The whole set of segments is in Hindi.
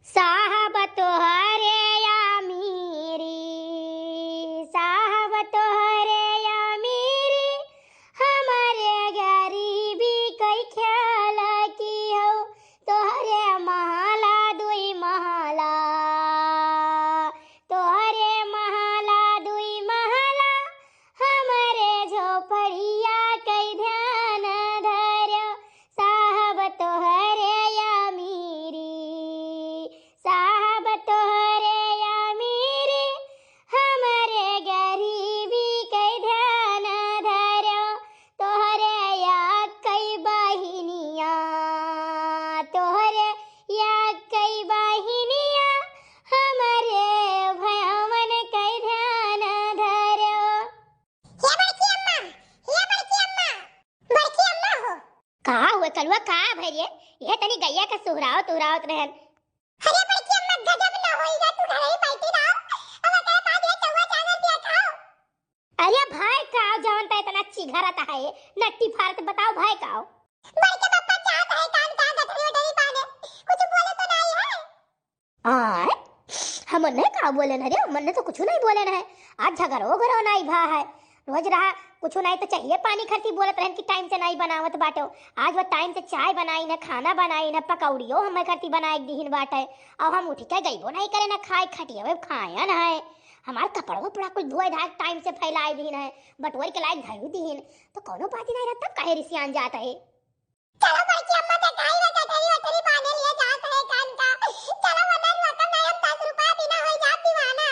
साहब तोहरे अमीरी, साहब तोहरे अमीरी, हमारे गरीबी कई ख्याल की हो। तोहरे महला दुई महला, तोहरे महला दुई महला, हमारे झोपड़िया कई ध्यान धर्यो। साहब तोहरे अमीरी, साहब तोहरे अमीरी, हमारे गरीबी कई ध्यान धर्यो। तोहरे या कई बहिनिया, तोहरे या कई बहिनिया, हमारे भयवन कई ध्यान धर्यो। हे बड़की अम्मा, हे बड़की अम्मा, बड़की अम्मा हो। का हुए कलवा का भरिए? ये तनी गैया का सुहराव तुहरावत रहन। अरे बड़की अम्मा गजब ना होइगा, तू घर ही बैठी रहो। अब तेरे पास ये चौवा चावल दिया खाओ। अरे भाई का जानता है इतना चिघरता है नट्टी फारत, बताओ भाई का बड़के पप्पा चाहत है कान का गठरी वठरी पाने, कुछ बोले तो नहीं है। आय हम ने का बोले न रे, मन ने तो कुछ नहीं बोले न है। आज झगड़ो घरो नहीं भा है, रोज रहा कुछ नहीं तो चाहिए पानी खरती बोलत रहन कि टाइम से नहीं बनावत बाटो। आज वो टाइम से चाय बनाई न, खाना बनाई न, पकौड़ियो हमें खरती बनाए दीहिन बाटे। अब हम उठ के गईबो नहीं करे न, खाए खटिया खाया न है। हमार कपड़ा उपड़ा कुछ धोए धाए टाइम से फैलाए दीहिन है, बटोर के लायक धरू दीहिन, तो कोनो बात ही नहीं रहता, काहे रिसियान जात है। चलो बड़की अम्मा ते गाई रे गठरी वठरी पाने लिए जात है कान का। चलो वरना रकम नहीं, हम 10 रुपया बिना होई जात दीवाना।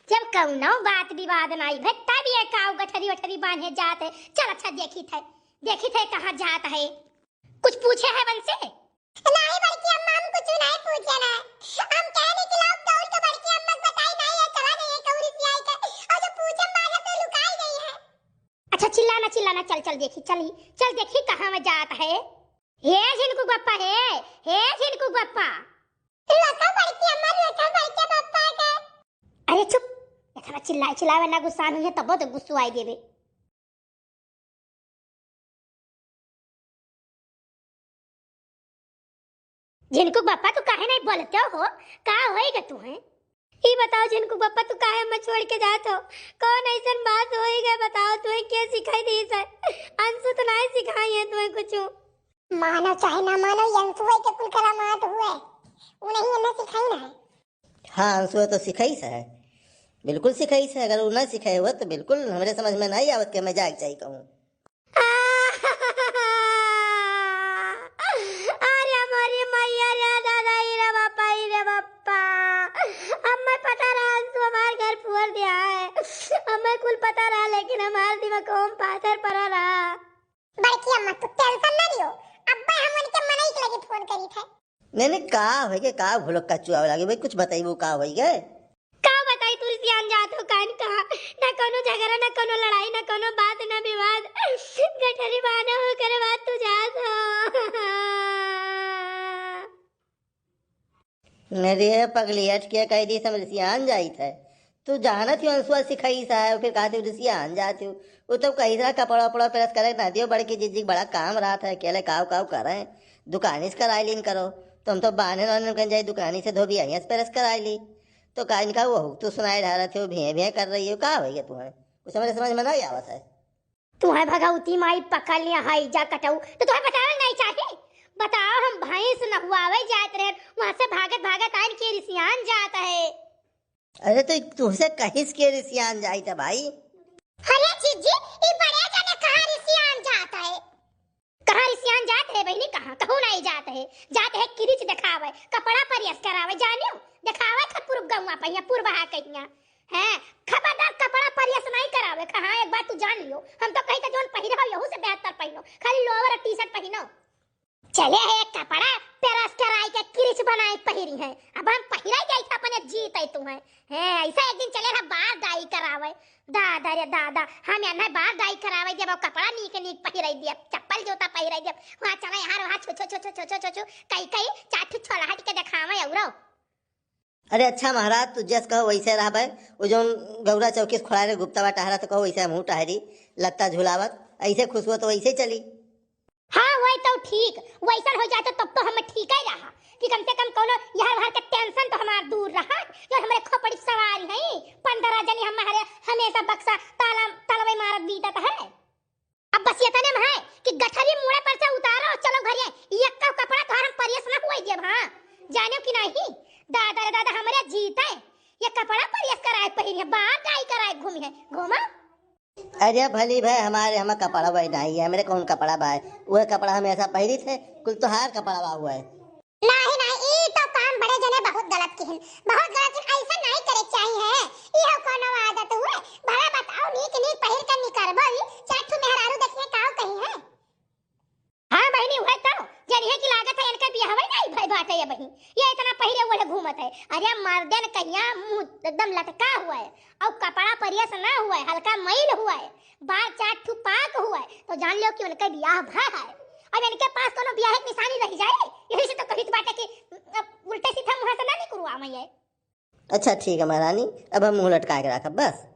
जब कौनो बात विवाद नहीं भे तब ये काऊ गठरी वठरी बांधे जात है। चल अच्छा देखी थे कहाँ जात है। कुछ पूछे है वन से? नहीं बड़की अम्मा हम कुछ नहीं पूछे ना, हम कह निकला दौड़ के बड़की अम्मा को बताई नहीं है, चला नहीं है कौरी सी आई के, और जो पूछे मांगे तो लुकाई गई है। अच्छा चिल्लाना चल देखी कहाँ में जात है। हे झिनकू गप्पा हे झिनकू गप्पा, लका बड़की अम्मा लका बड़के पप्पा के। अरे चुप, इतना चिल्लाए ना गुस्सा नहीं है तब तो गुस्सा आई देवे। जिनको बापा तू काहे नहीं बोलते हो, का होएगा तू है? ये बताओ जिनको बापा तू काहे मत छोड़ के जात हो, कौन ऐसन बात होएगा बताओ, तुम्हें क्या सिखाई दी है? अंशु तो नहीं सिखाई है तुम्हें कुछ। मानो चाहे ना मानो अंशु है के कुल करामात हुए, उन्हें ही ना सिखाई ना है। हाँ अंशु तो सिखाई है, बिल्कुल सिखाई है। अगर वो ना सिखाए हुआ तो बिल्कुल हमारे समझ में नहीं आवत के मैं जाग जाई कहूँ। अरे हमारी मैया रे दादा रे बापा हमें पता रहा अंशु हमारे घर पुअर दिया है, हमें कुल पता रहा, लेकिन हमारे दिमाग को हम पाथर पड़ा रहा। बड़की अम्मा तू टेंशन ना लियो, अब्बा हमन के मनई के लगे फोन करी थे। नहीं का होइगे, का भुलक का चुआव लागे भाई, कुछ बताइबो का होइगे? का बताई तू रिसियान जात हो कान कहा, ना कोनो झगड़ा ना कोनो लड़ाई ना कोनो बात ना विवाद, गठरी बाना हो करे बात तू जात हो। मेरी पगली हट के कह दी समझियान जाई थे, तू जाना थी अंशुआ सिखाई सा है, फिर कहती रिसियान जाती हूँ। वो तो कहीं तरह कपड़ा उपड़ा प्रेस करे ना दियो, बड़की जीजी बड़ा काम रहा था, अकेले काव करे, दुकानी से कराई लीन करो, तुम तो बाने कन जाए दुकानी से धोबी आई प्रेस कराई ली, तो का इनका वो तू सुनाई ढा रहे थे, भे कर रही हो, का भैया तुम्हें कुछ हमारे समझ में नहीं आवत है। तुम्हें भगवती माई पकड़ लिया हाई जा कटाऊ, तो तुम्हें बताओ नहीं चाहे? बताओ हम भाई से नहुआवे जात रहे, वहां से भागत आइन के रिसियान जाता है। अरे तो तुझसे कहीं के रिसियान जाई था भाई? अरे जीजी ये बड़े जाने कहाँ रिसियान जाता है? कहाँ रिसियान जाते है बहनी, कहाँ कहूँ नहीं जाते है, जाते है किरिच दिखावे, कपड़ा परियस करावे, जानियो दिखावे खपुर गौवा पहिया पूर्वा कहिया है, खबरदार कपड़ा परियस नहीं करावे। कहाँ एक बात तू जान लियो, हम तो कहीं तो जोन पहिरा हो यहू से बेहतर पहिनो, खाली लोअर और टी-शर्ट पहिनो। चले है एक कपड़ा पेरस कराई के किरिच बनाई पहिरी है, अब हम पहिरा जाई था अपने जीत है तुम्हें है। ऐसा एक दिन चले रहा बाहर दाई करावे, दादा रे दादा हम यहाँ बाहर दाई करावे, जब कपड़ा नीक पहिराई दिया, चप्पल जूता पहिराई दिया, वहाँ चला यार वहाँ छो कई चाट छोला हट के दिखावे औरो। अरे अच्छा महाराज तू जस कहो वैसे रहा भाई, वो जो गौरा चौकी से खोला रे गुप्ता टहरा तो कहो वैसे मुँह टहरी लगता झुलावत, ऐसे खुश हुआ तो वैसे चली। हाँ वही तो ठीक, वैसा हो जाए तो तब तो हम ठीक ही रहा, कि कम से कम कोनो यहाँ वहाँ के टेंशन तो हमार दूर रहा। जो हमारे खोपड़ी सवारी है 15 जनी हमारे हमेशा बक्सा ताला तलवे मारत बीतत है। अब बस ये तने में है कि गठरी मुड़े पर से उतारो और चलो घर ये का कपड़ा तो हम परियस ना हुई जब। हां जाने कि नहीं दादा रे दादा हमारे जीते ये कपड़ा परियस कराए पहिने बाहर जाई कराए घूमी है घूमा। अरे भली भाई हमारे हम कपड़ा भाई नहीं है, मेरे कौन कपड़ा भाई वह कपड़ा हम ऐसा पहरी थे कुल तो हार कपड़ा बा हुआ है। नहीं नहीं ई तो काम बड़े जने बहुत गलत की है, बहुत गलत की। ऐसा नहीं करे चाहिए ये कोनो आदत हुए भला बताओ नीक नीक पहिर कर निकरबो चाठू मेहरारू देखिए काओ कहीं है। हां बहनी हुए तो जरिए की लागत है इनका बियाह है नहीं भाई बात है ये बहनी ये इतना पहिरे वाले घूमत है। अरे मर्दन कहिया मुंह एकदम लटका हुआ है और कपड़ा परियस ना हुआ है हल्का मैल हुआ है बाल चाठू पाक हुआ है तो जान लो कि उनका बियाह भा है। अब इनके पास कोनो बियाह की निशानी रह जाए यही से तो कहित बाटे कि उल्टे सीधा मुंह से ना निकलवा मैं ये। अच्छा ठीक है महारानी अब हम मुंह लटका के रखब बस।